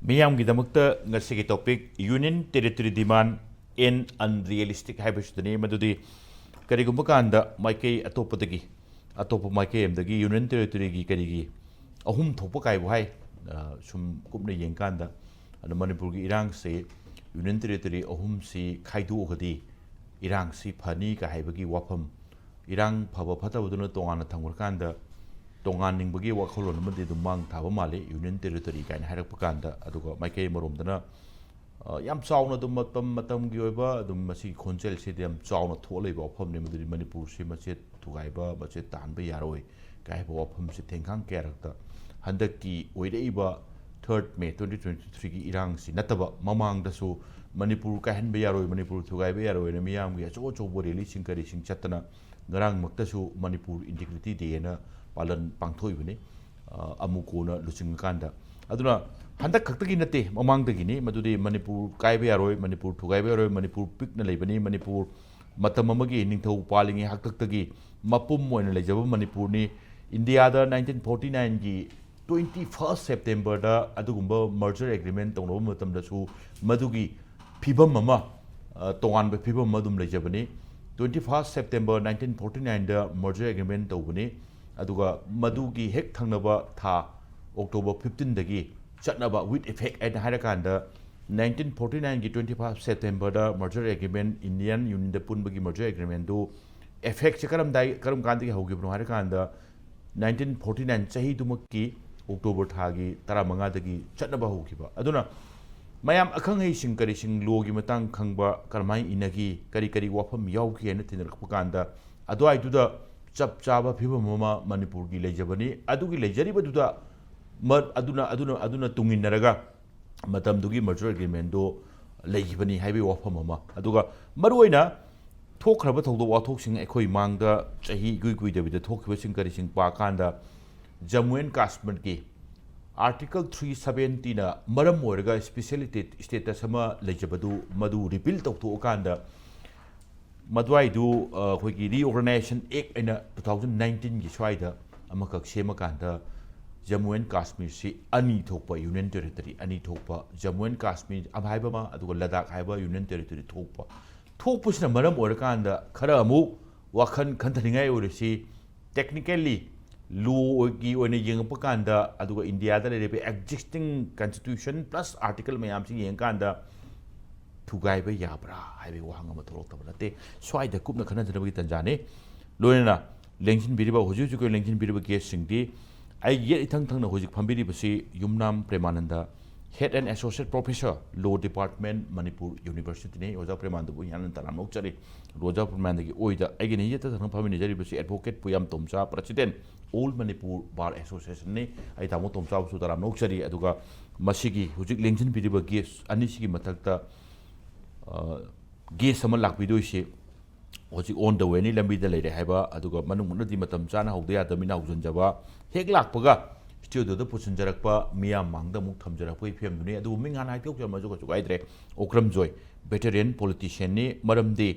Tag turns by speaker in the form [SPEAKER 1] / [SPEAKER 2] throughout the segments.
[SPEAKER 1] ꯃꯤꯌꯥꯝꯒꯤꯗꯃꯛꯇ ꯉꯁꯤꯒꯤ topic union territory ꯗꯤꯃꯥꯟ N ꯑꯟꯔꯤꯌꯦꯂꯤꯁꯇꯤꯛ ꯍꯥꯏꯕꯁꯤꯗꯅꯤ ꯃꯗꯨꯗꯤ ꯀꯔꯤꯒꯨꯝꯕ ꯀꯥꯟꯗ ꯃꯥꯏꯀꯩ ꯑꯇꯣꯞꯄꯗꯒꯤ ꯑꯇꯣꯞꯄ ꯃꯥꯏꯀꯩ ꯑꯃꯗꯒꯤ ꯌꯨꯅꯤꯌꯟ ꯇꯦꯔꯤꯇꯣꯔꯤꯒꯤ ꯀꯔꯤꯒꯤ ꯑꯍꯨꯝ ꯊꯣꯛꯄ ꯀꯥꯏꯕꯨ ꯍꯥꯏ ꯁꯨꯝ ꯀꯨꯞꯅ ꯌꯦꯡꯀꯥꯟꯗ ꯑꯗ ꯃꯅꯤꯄꯨꯔꯒꯤ ꯏꯔꯥꯡꯁꯤ ꯌꯨꯅꯤꯌꯟ ꯇꯦꯔꯤꯇꯣꯔꯤ ꯑꯍꯨꯝꯁꯤ ꯈꯥꯏꯗꯣꯛꯑꯒꯗꯤ ꯏꯔꯥꯡꯁꯤ ꯐꯅꯤ ꯀ ꯍꯥꯏꯕꯒꯤ ꯋꯥꯐꯝ 이랑 파버 파타부도는 동안에 탕고르간다 동안닝부기 와콜로는 뭐지 dumang 타버 말이 유니언 테리토리 가인 하락부간다 아두고 마이케이 모롬드나 ꯌꯥꯝ ꯆꯥꯎꯅ ꯑꯗꯨꯝ ꯃꯇꯝꯒꯤ ꯑꯣꯏꯕ ꯑꯗꯨꯝ ꯃꯁꯤ ꯈꯣꯟꯖꯦꯜꯁꯤꯗꯤ ꯌꯥꯝ ꯆꯥꯎꯅ ꯊꯣꯛꯂꯤꯕ ꯋꯥꯐꯝꯅꯤ ꯃꯗꯨꯗꯤ ꯃꯅꯤꯄꯨꯔꯁꯤ ꯃꯆꯦꯠ ꯊꯨꯒꯥꯏꯕ ꯃꯆꯦꯠ ꯇꯥꯟꯕ ꯌꯥꯔꯣꯏ ꯀꯥꯏꯕ ꯋꯥꯐꯝꯁꯤ ꯊꯦꯡꯈꯥꯡ ꯀꯌꯥꯔꯛꯇ ꯍꯟꯗꯛꯀꯤ ꯑꯣꯏꯔꯛꯏꯕ 3 ꯃꯦ 2023ꯒꯤ ꯏꯔꯥꯡꯁꯤ ꯅꯠꯇꯕ ꯃꯃꯥꯡꯗꯁꯨ ꯃꯅꯤꯄꯨꯔ ꯀꯥꯏꯍꯟꯕ ꯌꯥꯔꯣꯏ ꯃꯅꯤꯄꯨꯔ ꯊꯨꯒꯥꯏꯕ ꯌꯥꯔꯣꯏꯅ ꯃꯤꯌꯥꯝꯒꯤ ꯑꯆꯧ ꯑꯆꯧꯕ ꯔꯦꯂꯤꯁꯤꯡ ꯀꯔꯤꯁꯤꯡ ꯆꯠꯇꯅ ꯉꯔꯥꯡꯃꯛꯇꯁꯨ ꯃꯅꯤꯄꯨꯔ ꯏꯟꯇꯤꯒ꯭ꯔꯤꯇꯤ ꯗꯦꯅ ꯄꯥꯂꯟ ꯄꯥꯡꯊꯣꯛꯏꯕꯅꯤ ꯑꯃꯨꯛꯀꯣꯅ ꯂꯨꯆꯤꯡꯉꯀꯥꯟꯗ ꯑꯗꯨꯅ ꯍꯟꯗꯛ ꯈꯛꯇꯒꯤ ꯅꯠꯇꯦ ꯃꯃꯥꯡꯗꯒꯤꯅꯤ ꯃꯗꯨꯗꯤ ꯃꯅꯤꯄꯨꯔ ꯀꯥꯏꯕ ꯌꯥꯔꯣꯏ ꯃꯅꯤꯄꯨꯔ ꯊꯨꯒꯥꯏꯕ ꯌꯥꯔꯣꯏ ꯃꯅꯤꯄꯨꯔ ꯄꯤꯛꯅ ꯂꯩꯕꯅꯤ ꯃꯅꯤꯄꯨꯔ ꯃꯇꯝ ꯑꯃꯒꯤ ꯅꯤꯡꯊꯧ ꯄꯥꯜꯂꯤꯉꯩ ꯍꯥꯛꯇꯛꯇꯒꯤ ꯃꯄꯨꯝ ꯑꯣꯏꯅ ꯂꯩꯖꯕ ꯃꯅꯤꯄꯨꯔꯅꯤ ꯏꯟꯗꯤꯌꯥꯗ 1949ꯒꯤ 21 ꯁꯦꯞꯇꯦꯝꯕꯔꯗ ꯑꯗꯨꯒꯨꯝꯕ ꯃꯔꯖꯔ ꯑꯦꯒ꯭ꯔꯤꯃꯦꯟ ꯇꯧꯅꯕ ꯃꯇꯝꯗꯁꯨ ꯃꯗꯨꯒꯤ ꯐꯤꯕꯝ ꯑꯃ ꯇꯣꯉꯥꯟꯕ ꯐꯤꯕꯝ ꯑꯃ ꯑꯗꯨꯝ ꯂꯩꯖꯕꯅꯤ 21 ꯁꯦꯞꯇꯦꯝꯕꯔ 1949ꯗ ꯃꯔꯖꯔ ꯑꯦꯒ꯭ꯔꯤꯃꯦꯟ ꯇꯧꯕꯅꯤ ꯑꯗꯨꯒ ꯃꯗꯨꯒꯤ ꯍꯦꯛ ꯊꯪꯅꯕ ꯊꯥ ꯑꯣꯛꯇꯣꯕꯔ 15ꯗꯒꯤ ꯆꯠꯅꯕ ꯋꯤꯠ ꯏꯐꯦꯛ ꯍꯥꯏꯅ ꯍꯥꯏꯔꯀꯥꯟꯗ 1949ꯒꯤ 25 ꯁꯦꯞꯇꯦꯝꯕꯔꯗ ꯃꯔꯖꯔ ꯑꯦꯒ꯭ꯔꯤꯃꯦꯟ ꯏꯟꯗꯤꯌꯟ ꯌꯨꯅꯤꯌꯟꯗ ꯄꯨꯟꯕꯒꯤ ꯃꯔꯖꯔ ꯑꯦꯒ꯭ꯔꯤꯃꯦꯟꯗꯨ ꯑꯦꯐꯦꯛꯁꯦ ꯀꯔꯝ ꯀꯥꯟꯗꯒꯤ ꯍꯧꯈꯤꯕꯅꯣ ꯍꯥꯏꯔꯀꯥꯟꯗ 1949 ꯆꯍꯤꯗꯨꯃꯛꯀꯤ ꯑꯣꯛꯇꯣꯕꯔ ꯊꯥꯒꯤ 15ꯗꯒꯤ ꯆꯠꯅꯕ ꯍꯧꯈꯤꯕ ꯑꯗꯨꯅ ꯃꯌꯥꯝ ꯑꯈꯪ ꯑꯍꯩꯁꯤꯡ ꯀꯔꯤꯁꯤꯡ ꯂꯣꯒꯤ ꯃꯇꯥꯡ ꯈꯪꯕ ꯀꯔꯝꯍꯥꯏꯅ ꯏꯅꯈꯤ ꯀꯔꯤ ꯋꯥꯐꯝ ꯌꯥꯎꯈꯤ ꯍꯥꯏꯅ ꯊꯤꯅꯔꯛꯄ ꯀꯥꯟꯗ ꯑꯗꯨꯋꯥꯏꯗꯨꯗ ꯆꯞ ꯆꯥꯕ ꯐꯤꯕꯝ ꯑꯃ ꯃꯅꯤꯄꯨꯔꯒꯤ ꯂꯩꯖꯕꯅꯤ ꯑꯗꯨꯒꯤ ꯂꯩꯖꯔꯤꯕꯗꯨꯗ ꯑꯗꯨꯅ ꯇꯨꯡꯏꯟꯅꯔꯒ ꯃꯇꯝꯗꯨꯒꯤ ꯃꯔꯖꯔ ꯑꯦꯒ꯭ꯔꯤꯃꯦꯟꯗꯣ ꯂꯩꯈꯤꯕꯅꯤ ꯍꯥꯏꯕꯒꯤ ꯋꯥꯐꯝ ꯑꯃ ꯑꯗꯨꯒ ꯃꯔꯨꯑꯣꯏꯅ ꯊꯣꯛꯈ꯭ꯔꯕ ꯊꯧꯗꯣꯛ ꯋꯥꯊꯣꯛꯁꯤꯡ ꯑꯩꯈꯣꯏ ꯃꯥꯡꯗ ꯆꯍꯤ ꯏꯀꯨꯏ ꯀꯨꯏꯗꯕꯤꯗ ꯊꯣꯛꯈꯤꯕꯁꯤꯡ ꯀꯔꯤꯁꯤꯡ ꯄꯥꯀꯥꯟꯗ ꯖꯝꯃꯨ ꯑꯦꯟ ꯀꯥꯁꯃꯤꯔꯒꯤ आर्टिकल 370 मरम ओरगा स्पेशल स्टेटस अमा लेजबदु मदु रिपील तौथोकांदा मदवाइदु अखोइगी रीऑर्गनाइजेशन एक्ट एना 2019 गी स्वाइदा अमकक सेमकांदा जम्मू एंड काश्मीर से अनि थोकपा यूनियन टेरिटरी अनि थोकपा जम्मू एंड काश्मीर अभाइबमा अदुगा लद्दाख हाइबा यूनियन टेरिटरी थोकपसिना मरम ओरकांदा खरा अमु वाखन खंथनिंगाय ओरसी टेक्निकली ꯂꯣꯒꯤ ꯑꯣꯏꯅ ꯌꯦꯡꯉꯛꯄ ꯀꯥꯟꯗ ꯑꯗꯨꯒ ꯏꯟꯗꯤꯌꯥꯗ ꯂꯩꯔꯤꯕ ꯑꯦꯛꯖꯤꯁꯇꯤꯡ ꯀꯟꯁꯇꯤꯇ꯭ꯌꯨꯁꯟ ꯄ꯭ꯂꯁ ꯑꯥꯔꯇꯤꯀꯜ ꯃꯌꯥꯝꯁꯤ ꯌꯦꯡꯀꯥꯟꯗ ꯊꯨꯒꯥꯏꯕ ꯌꯥꯕ꯭ꯔꯥ ꯍꯥꯏꯕꯒꯤ ꯋꯥꯍꯪ ꯑꯃ ꯊꯣꯛꯂꯛꯇꯕ ꯅꯠꯇꯦ ꯁ꯭ꯋꯥꯏꯗ ꯀꯨꯞꯅ ꯈꯟꯅꯖꯅꯕꯒꯤ ꯇꯟꯖꯥꯅꯤ ꯂꯣꯏꯅꯅ ꯂꯦꯡꯁꯤꯟꯕꯤꯔꯤꯕ ꯍꯧꯖꯤꯛ ꯑꯣꯏꯅ ꯂꯦꯡꯁꯤꯟꯕꯤꯔꯤꯕ ꯒꯦꯁꯁꯤꯡꯗꯤ ꯑꯩ ꯌꯦꯠ ꯏꯊꯪ ꯊꯪꯅ ꯍꯧꯖꯤꯛ ꯐꯝꯕꯤꯔꯤꯕꯁꯤ ꯌꯨꯝꯅꯥꯝ Premananda head and associate professor law department Manipur ꯌꯨꯅꯤꯚꯔꯁꯤꯇꯤꯅꯤ ꯑꯣꯖꯥ ꯄ꯭ꯔꯦꯃꯥꯟꯗꯕꯨ ꯌꯥꯝꯅ ꯇꯔꯥꯝꯅ ꯑꯣꯛꯆꯔꯤ ꯑꯣꯖꯥ ꯄ꯭ꯔꯦꯃꯥꯟꯗꯒꯤ ꯑꯣꯏꯗ ꯑꯩꯒꯤ ꯌꯦꯠꯇ ꯊꯪꯅ ꯐꯝꯃꯤꯟꯅꯖꯔꯤꯕꯁꯤ advocate Puyam Tomcha president All Manipur Bar Association ni ai tamo tomcha su taram nokchari aduga masigi hujik lengsin biriba ges ani sigi matakta ges sama lakbidoi se hujik on the way ni lambi da leire haiba aduga manung munadi matam chana haude ya damina haujanjaba hek lakpaga studio da puchinjarakpa miyam mangda muk thamjarakpa ifem duni adu mingan hai tok jama joga chugaidre Okram Joy veteran politician ni maramdi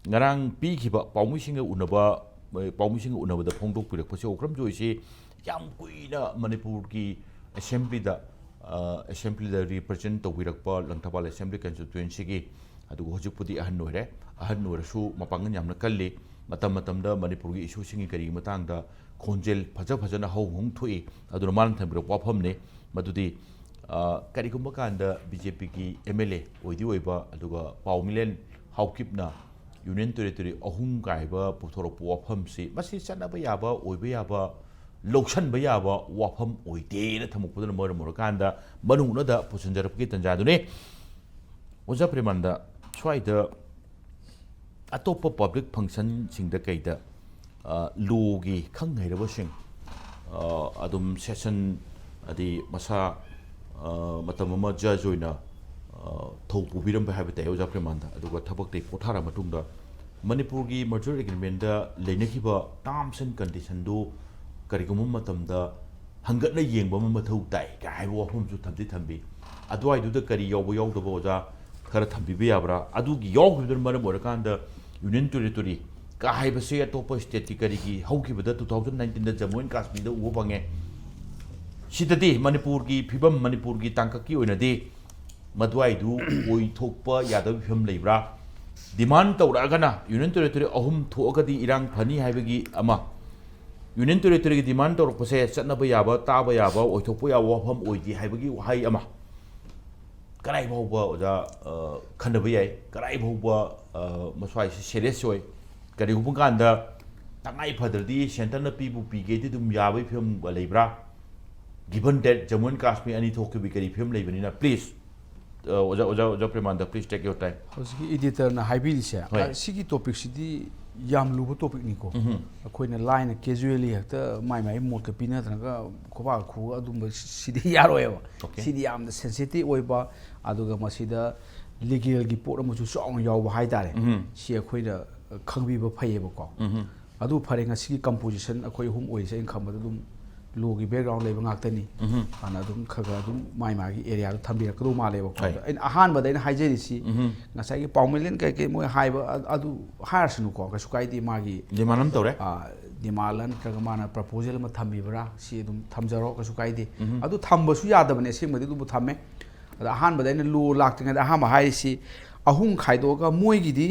[SPEAKER 1] ngarang pi khiba paumusinga unaba पाउमिसिंग उनबदा फोंदोकपिरकपसे ओक्रम जोइसे याम कुइना मणिपुर की assembly represent तौबिरकपा Langthabal assembly constituency की अदुगो हजिपुदी अहन ओइरसु मपांगन यामना कल्ली मतम मतमदा मणिपुर की इशूसिंग करी मतांगदा खोंजेल फजना हौहुंग थुई अदुना मान थंबिरक वाफमने मदुदी करिगुम्बा कांदा बीजेपी की एमएलए ओइदी ओइबा अदुगा पाउमिलेन हाउकिपना यूनियन टेरिटरी अहुम गायबा पुथोरप वाफम से मसी चनबा याबा ओइबा याबा लौसनबा याबा वाफम ओइदेना थमुकपदन मरमरकांदा मनुंगनदा पुसंजरपकी तंजादुने ओजा प्रेमानदा स्वाइदा अतोप पब्लिक फंक्शन सिंगदा कैदा लोगी खंगैरबसिंग अदुम सेशन अदि मसा मतम जज ओइना थौपुबिरम हाबते ओजा प्रेमानदा अदुगा थबकते पोथारा मतुंगदा मणिपुर की मर्जर एग्रीमेंट लेनखिबा टर्म्स एंड कंडीशन दो करिगुम मतमदा हंगटना येंगबा मथौ ताई का हाइबो वफमसु थम्दि थम्बी अदुवाइदुदा करि यावबो यावदबो ओजा खरा थम्बिबे याब्रा अदुगी यावगिबदन मरम ओरकांदा यूनियन टेरिटरी का हाइबसे अतोप स्टेट की करिगी हौखिबदा 2019 दा जम्मू एंड काश्मीर दा उबो फंगे सिददी मणिपुर की फिबम मणिपुर की तांकक की ओइनदी मदवाइदु ओइथोकपा यादव फिल्म लेब्रा डिमांड तौरगना यूनियन टेरिटरी अहुम थोगदी इरांग फनी हाइबगी अमा यूनियन टेरिटरी की डिमांड तौरपसे चतनब याबा ताब याबा ओइथोकपा याबा वफम ओइदी हाइबगी वहाई अमा कराई भौबा ओजा खनब याय कराई भौबा मसवाई सीरियस ओइ करिगुम कांदा तंगाई फदरदी सेंटर न पीबु पीगेदी दुम याबै फिल्म लेब्रा given that Jammu and Kashmir अनि थोकबी करी फिल्म लेबनिना प्लीज ओजा Premananda please take your time
[SPEAKER 2] हौजी एडिटर ना हाइबिलिसे सिगी टॉपिक सिदी याम लुबो टॉपिक निको अखोइना लाइन कैजुअली हक्ता माइ माइ मोड का पिना तनगा खोबा खु अदुम सिदी यारोएबा सिदी याम द सेंसिटिव ओइबा अदुगा मसिदा लीगल की पोट अमसु सॉन्ग याव हाइ तारे सि अखोइना खंगबीबा फैयेबको अदु फरे ngasi कंपोजिशन अखोइ हुम ओइसे इन खमबद दुम लो की बैकग्राउंड लेबा ngakतनी आना दुम खगा दुम माइ मागी एरिया थंबिरकदो मालेबको इन अहान बदैना हाइजेरिसी ngasi की पाउमिलियन के मोय हाइबा अदु हायरसनु को कसु काइदि मागी
[SPEAKER 1] डिमांडम तौरे
[SPEAKER 2] डिमांडन त्रगमाना प्रपोजल म थंबिबरा सि दुम थमजरो कसु काइदि अदु थंबसु यादबने सेमदि दुबु थमे अहान बदैना लो लाक्तंग अहाम हाइसी अहुम खाइदोगा मोयगिदि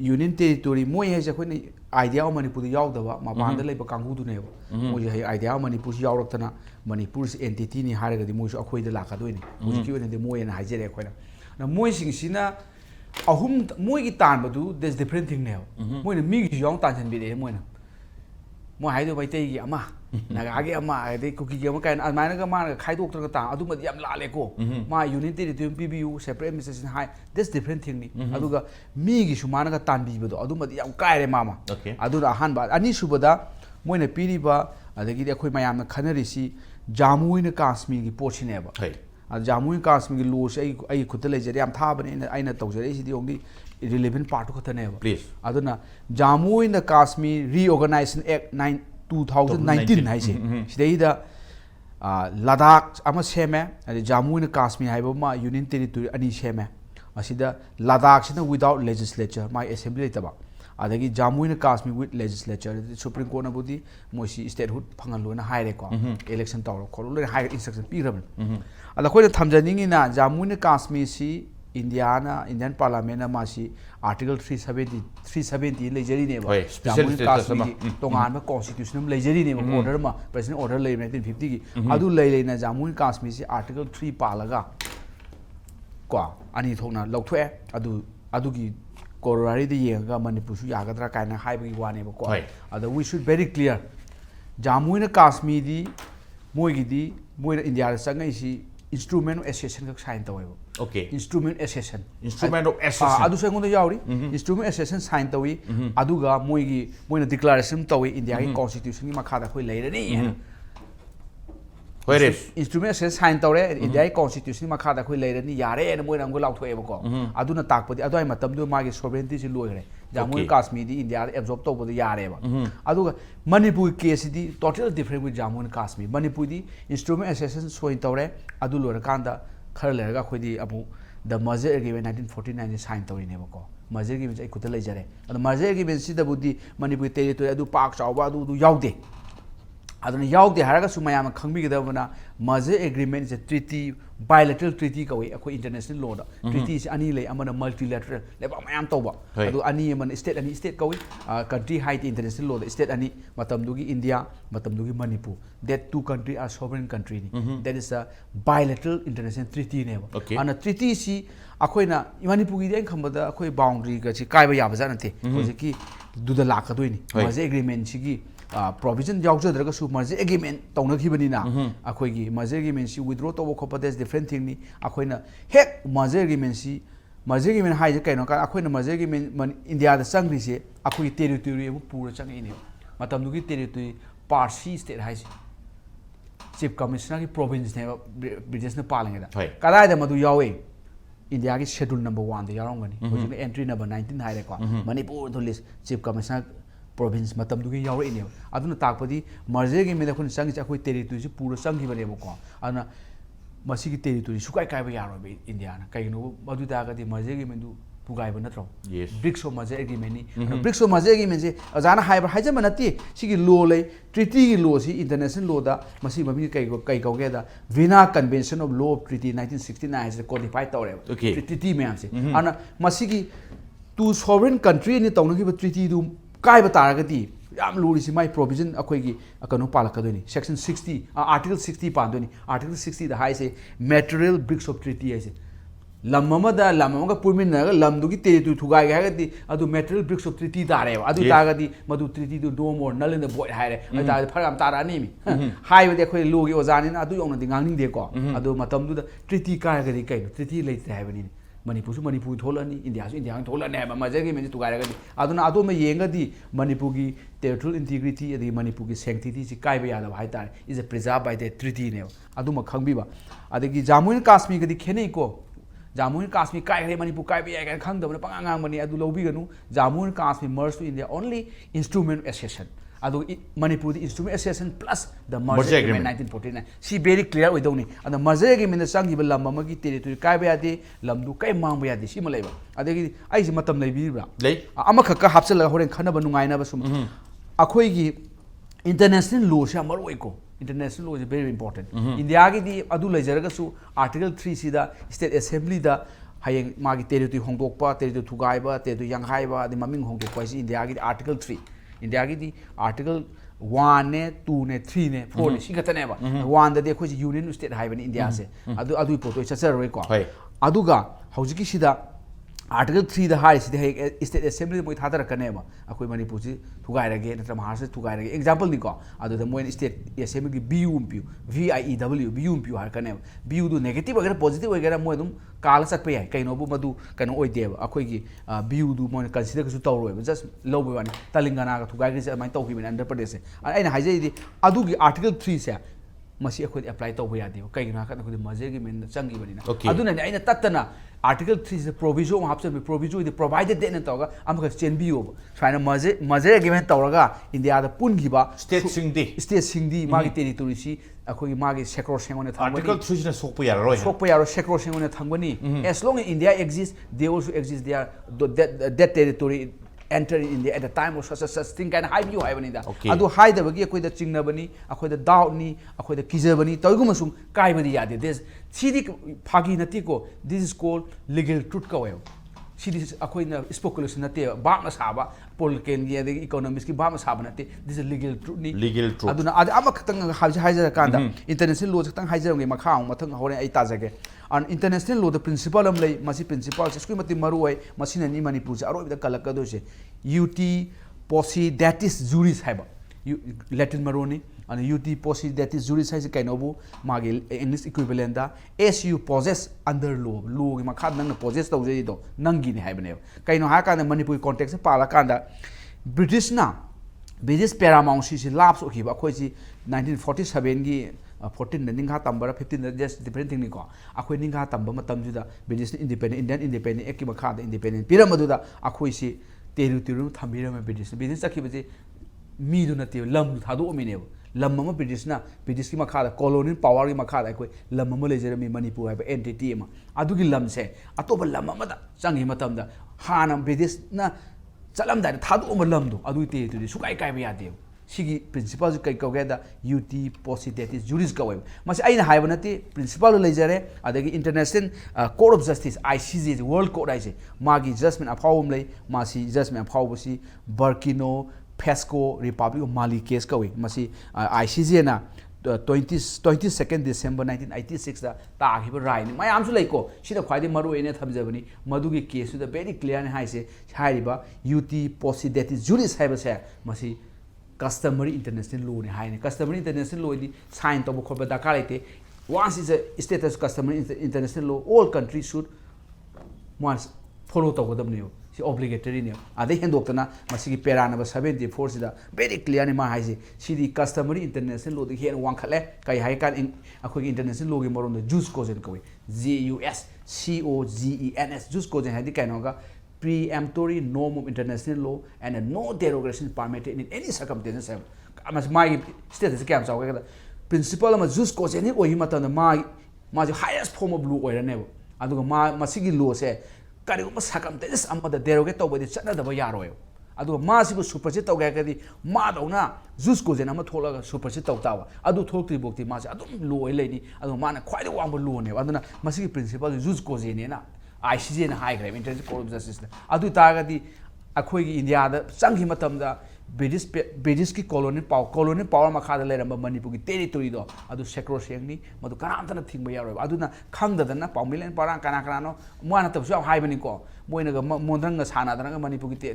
[SPEAKER 2] यूनियन टेरिटोरी मोय है जखोने आइडिया मणिपुर यावदबा मपानदा लेबा कांगुदुनेबा मोय है आइडिया मणिपुर यावरक्तना मणिपुर एंटिटी नि हारगदि मोयसु अखोइदा लाकादोइनि मोयकी ओइनदि मोयना हाइजेरे अखोइना ना मोय सिंगसिना अहुम मोयगी तानबदु दिस डिफरेंट थिंग नेव मोयना मिगी याव तानसन बिदे मोयना मोय हाइदो बैतैगी अमा नागागे अमा आदि कुकी अमा काइन अमानगा मान खाइदोक्तरगा ता अदुमदि याम लालेको मा union territory PBU separate administration high this different thing नि अदुगा मीगी सुमानगा तानबीबदो अदुमदि याम कायरे मामा अदुरा अहानबा अनि सुबदा मोयना पीरिबा अदगिदि अखोइ मयामना खनरिसी जामु इन कश्मीर की पोर्शनेबा जामु इन कश्मीर की लॉ से आई खुद लेजरे याम थाबने आइना तौजरे सिदि ओंगली रिलेवेंट पार्ट खतनेबा
[SPEAKER 1] प्लीज
[SPEAKER 2] अदुना Jammu and Kashmir reorganisation act 2019 हाइसे सिदैदा लद्दाख अमा सेमे अदि जामु इन कश्मीर हाइबमा यूनियन टेरिटोरी अनि सेमे असिदा लद्दाख सिना विदाउट लेजिस्लेचर माय असेंबली लेतबा अदगी Jammu and Kashmir with legislature Supreme Court नबुदी मोसी स्टेटहुड फंगलोना हाइरेको इलेक्शन तौर खोलो ले हाई इंस्ट्रक्शन पीरबन अदा खोइना थमजनिंगिना जामु and Kashmir C Indian parliament मासी आर्टिकल 370 लेजरीनेबा जामु इन कश्मीर तोंगान कॉन्स्टिट्यूशन लेजरीनेबा ऑर्डर मा प्रेसिडेंट ऑर्डर ले 1950 की अदु लेना जामु इन कश्मीर से आर्टिकल 3 पालगा को अनि थोकना लौथोए अदुगी कोरोनारी दे येंगा मणिपुर सु यागद्रा कायना हाइबगी वानेबा को अदा वी शुड वेरी क्लियर जामु इन कश्मीर दी मोयगिदी मोय इंडिया संगैसी इंस्ट्रूमेंट ऑफ एसेशन का साइन तवेबा
[SPEAKER 1] okay
[SPEAKER 2] instrument accession
[SPEAKER 1] of accession
[SPEAKER 2] अदु सेगोंदा यावरी इंस्ट्रूमेंट एसेशन साइन तवी अदुगा मोयना डिक्लेरेशन तवी इंडिया की कॉन्स्टिट्यूशन की मखादा खोइ लेरनी इंस्ट्रूमेंट एसेशन साइन तवरे इंडिया की कॉन्स्टिट्यूशन मखादा खोइ लेरनी यारे न मोयना अंगो लाउथोएबको अदुना ताकपदि अदुई मतमदु मागी सोवरेनिटी से लोइरे जामु कश्मीर दी इंडिया एब्जॉर्ब तौबदु यारेबा अदुगा मणिपुर केस दी total different with Jammu Kashmir Manipur दी इंस्ट्रूमेंट एसेशन सोइन तवरे अदु लोर कांदा खर लेरगा खोइदी अबु द मर्जर एग्रीमेंट 1949 साइन तवरिनेबको मर्जर एग्रीमेंट आई खुद लेजरे अदु मर्जर एग्रीमेंट सिदबुदी मणिपुर टेरिटोरी अदु पाक चावबा अदु यावदे अदुना यावदे हारगा सुमयाम खंबिगदबना merger agreement is a treaty bilateral treaty कवे अखो इंटरनेशनल लॉ दा ट्रीटी से अनि ले अमना मल्टीलैटरल लेबा मयाम तौबा अदु अनि मन स्टेट कवे कंट्री हाइट इंटरनेशनल लॉ दा स्टेट अनि मतमदुगी इंडिया मतमदुगी Manipur that two country are sovereign country नि that is a bilateral international treaty नेबा अन ट्रीटी सी अखोइना मणिपुर गी खंबदा अखोइ बाउंड्री गा सी कायबा याबा जानते होजिकी दुदा लाखदोइनी मर्जर एग्रीमेंट सिगी प्रोविजन यावजद्रगा सु मर्जर एग्रीमेंट तौनखिबनिना अखोइगी मर्जर एग्रीमेंट सी विथड्रॉ तौबो खोपा दैट्स डिफरेंट थिंग नि अखोइना हेक मर्जर एग्रीमेंट हाइजे कैनो का अखोइना मर्जर एग्रीमेंट इंडिया दा संग्रिसे अखोइ टेरिटोरी अमु पूरा चंगिने मतमदुगी टेरिटोरी पार्सी स्टेट हाइजे चीफ कमिश्नर की प्रोविंस ने ब्रिटिश ने पालेंगेदा कदाइदा मदु यावे इंडिया की शेड्यूल नंबर 1 दा यारोंगनी होजिक एंट्री नंबर 19 हाइरेको मणिपुर दो लिस्ट चीफ कमिश्नर प्रोविंस मतमदुगी यावरेने अदुना ताकपदी मर्जर एग्रीमेंट अखोइ संगि अखोइ टेरिटोरी से पूरा संगिबनेबको अदुना मसीगी टेरिटोरी सुकाय कायबा यारोबे इंडिया ना कइनो मदुदागदी merger agreement Pugai Natro.
[SPEAKER 1] Yes.
[SPEAKER 2] Bricks of Mazer Agreement. Bricks of Mazer Agreement, Azana Hyber Hajamanati, Sigi Law, Treaty Law, International Law, Massima Kaigogeda, Vienna Convention of Law Treaty 1969 is the codified
[SPEAKER 1] Okay.
[SPEAKER 2] Treaty Mamsi. And Masigi, two sovereign country in the Tonga Treaty to Kaiba Taragati. Yam Lurisi my provision Akogi Akano Palakadoni. Section 60, Article 60 Pandoni. Article 60 the high say material bricks of treaty I say. Lamamada Lamaga Pumina, Lamdugi to Tugai, Adu material bricks of treaty Dare, Adu Tagadi, Madu treaty to do more null in the boy hire, Param Taranimi. High with the Logi Ozan, Adu on the Ganging Deco, Adu Matam do the treaty Karagari, treaty late having. Manipur Tolani, India Tolan have a Mazagi minute to Garagadi. Adona Adoma Yenga di Manipugi territorial integrity, the Manipugi sanctity, Kaibaya of Haita is preserved by the treaty now. Aduma Kambiba. Adagi Jamun Kasmi the Keneko. Jamun Kasmi Kai Manipu Kaibia and Kangdom, Pangamani Adulobiganu, Jamun Kasmi merged to India only instrument accession. Adu Manipur the instrument accession plus the merger agreement 1949. She very clear with only and the merger agreement the sang given Lamamagi territory Kaibayadi, Lamdu Kai Mambayadi, Simaleva. Adegi Matam Labira. Amakaka Hapsela Horen Kanabanunga never sum. Akoigi international law Shamaroiko. International law is very important. In the Agidi Adula Jaragasu, Article 3 Sida, State Assembly the Hayang Magi territory Hongokpa, territory Tugaiba, territory Yanghaiba, the Maming Hongokpa in the Agidi Article 3. In the Agidi Article 1, 2, 3, 4, Shigataneva. One that they call Union State Highway in India. Adu Poto, it's a record. Aduga, Haujiki Shida. Article 3 the highest the State Assembly with Hatara Kanema, Akumani Pusi, Tugai again, Tramahasa, Tugai. Example Nico, other than when State Assembly BUMPU, VIEW, BUMPU Harkanem, BU do negative or positive, I get a modum, Carlos at Pay, Kainobu Madu, Kano Oideva, Akogi, BU do more consider Sutoro, just low one, Talingana, Tugai, my talking under Padese. And I say the Adugi Article 3 say. Masi could apply to Wayadi, Kainaka, the Mazegi in the Sangi. Aduna in a Tatana. Article 3 is a provision, absolutely provision, the provided then Toga, Amaka Chen Bio. China Mazere given Toraga in the other Pungiba,
[SPEAKER 1] State
[SPEAKER 2] Singdi, Magi territory, Akoi Magi Sekro Shang on the
[SPEAKER 1] Article 3 is a Sopoya,
[SPEAKER 2] Sekro Shang on the Tangani. As long as India exists, they also exist there, that territory. Enter in India at the time of such thing can hide you have in that. Adu hide the Bagi, the Chingnabani, the Doubtney, the Kizabani, Togumasum, Kaibadi Yadi. This Sidik Pagi Natiko, this is called legal truth. She is a speculation at the Bamas Haba, Paul Kenya, the economist Bamas Habanati. This is legal truth. Legal truth. Aduna Amakang Haja Kanda, international laws, Tang Haja Macau, Matang Hore Itazage. And international law, the principle of Masi principles, Squimati Marue, Masina Nimanipus, Aro the Kalakadoche, UT Posse, that is Juris Haba, Latin Maroni, and UT Posse, that is Juris Hisa Kainobu, Magil, English equivalent, as you possess under law, Makan possess the Uzedo, Nangini Habanel. Kaino Haka and Manipur context, Palakanda, British now, British paramount, she laughs okay, but 1947. 14 Ninga Tambara 15 just different thing Nico. Akui Ninga Tamba Matamjuda, British independent, Indian independent, Ekimakada independent, Piramaduda, Akuisi, Teru, Tambira, British, Business Activity, Midunati, Lam Hadu Minev, Lamama Britishna, British Makada, colonial power Makada, Lamama Jeremy Manipur, entity, Adugi Lam say, Atoba Lamamada, Sangi Matamda, Hanam British, na Salam that Hadu Lamdo, Aduti to the Sukai Kaibiadim. Sigi principles together UT positive juris gawem mas aina haibanati principal lejare adagi international court of justice ICJ world court aise magi judgment aphawum lei masi judgment aphawbusi Burkina Faso Republic of Mali case kawi masi ICJ na 22nd December 1986 da tagiba rai ni mayam su leiko sida khwaidi maru ene thamjabani madugi case da very clear ni haise hairiba UT positive juris haibase masi customary international law ni haine customary international law di sign to khorba dakarite once is a status customary international law all countries should once follow to godamni si obligatory ne ade hendoktana masigi perana 74 sida very clear ni ma haise si di customary international law di hen wangkhale kai hai kan in akoi international law gi moron the jus cogen koi JUSCOGENS jus cogen hadi kainoga preemptory norm of international law and no derogation permitted in any circumstances. My status is principle of jus cogen or himatan my highest form of law or never. And Masigi law say ꯀꯔꯤꯒꯨꯝꯕ ꯁꯔꯀꯝꯇꯦꯟꯁ ꯑꯃꯗ ꯗꯦꯔꯣꯒꯦꯠ ꯇꯧꯕꯗꯤ ꯆꯠꯅꯗꯕ ꯌꯥꯔꯣꯏ ꯑꯗꯨꯒ ꯃꯥꯁꯤꯕꯨ ꯁꯨꯄꯔꯁꯤꯠ ꯇꯧꯒꯦ ꯍꯥꯏꯔꯒꯗꯤ ꯃꯥꯗꯧꯅ juice ꯀꯣꯖꯦꯟ ꯑꯃ ꯊꯣꯛꯂꯒ ꯁꯨꯄꯔꯁꯤꯠ ꯇꯧ ꯇꯥꯕ ꯑꯗꯨ ꯊꯣꯛꯇ꯭ꯔꯤꯐꯥꯎꯗꯤ ꯃꯥꯁꯦ ꯑꯗꯨꯝ ꯂꯣ ꯑꯣꯏ ꯂꯩꯅꯤ ꯑꯗꯨꯒ ꯃꯥꯅ ꯈ꯭ꯋꯥꯏꯗꯒꯤ ꯋꯥꯡꯕ ꯂꯣꯅꯦꯕ ꯑꯗꯨꯅ ꯃꯁꯤꯒꯤ ꯄ꯭ꯔꯤꯟꯁꯤꯄꯜꯁꯤ ꯖꯨꯁ ꯀꯣꯖꯦꯟꯅꯦꯅ ICJꯅ ꯍꯥꯏꯈ꯭ꯔꯦꯕ ꯏꯟꯇꯔꯅꯦꯁꯅꯦꯜ ꯀꯣꯔꯠ ꯑꯣꯐ ꯖꯁꯇꯤꯁꯇ ꯑꯗꯨ ꯑꯣꯏꯇꯥꯔꯒꯗꯤ ꯑꯩꯈꯣꯏꯒꯤ ꯏꯟꯗꯤꯌꯥꯗ ꯆꯪꯈꯤꯕ ꯃꯇꯝꯗ ꯕ꯭ꯔꯤꯇꯤꯁꯀꯤ ꯀꯣꯂꯣꯅꯤꯌꯦꯜ ꯄꯥꯋꯔ ꯃꯈꯥꯗ ꯂꯩꯔꯝꯕ ꯃꯅꯤꯄꯨꯔꯒꯤ ꯇꯦꯔꯤꯇꯣꯔꯤꯗꯣ ꯑꯗꯨ ꯁꯦꯀ꯭ꯔꯣꯁꯦꯡꯅꯤ ꯃꯗꯨ ꯀꯅꯥꯝꯇꯅ ꯊꯤꯡꯕ ꯌꯥꯔꯣꯏꯕ ꯑꯗꯨꯅ ꯈꯪꯗꯗꯅ ꯄꯥꯎꯃꯤꯂꯦꯟ ꯄꯥꯔꯥꯡ ꯀꯅꯥꯅꯣ ꯃꯥ ꯅꯠꯇꯕꯁꯨ ꯌꯥꯝ ꯍꯥꯏꯕꯅꯤꯀꯣ ꯃꯣꯏꯅꯒ ꯃꯣꯟꯗ꯭ꯔꯪꯒ ꯁꯥꯟꯅꯗꯅꯒ ꯃꯅꯤꯄꯨꯔꯒꯤ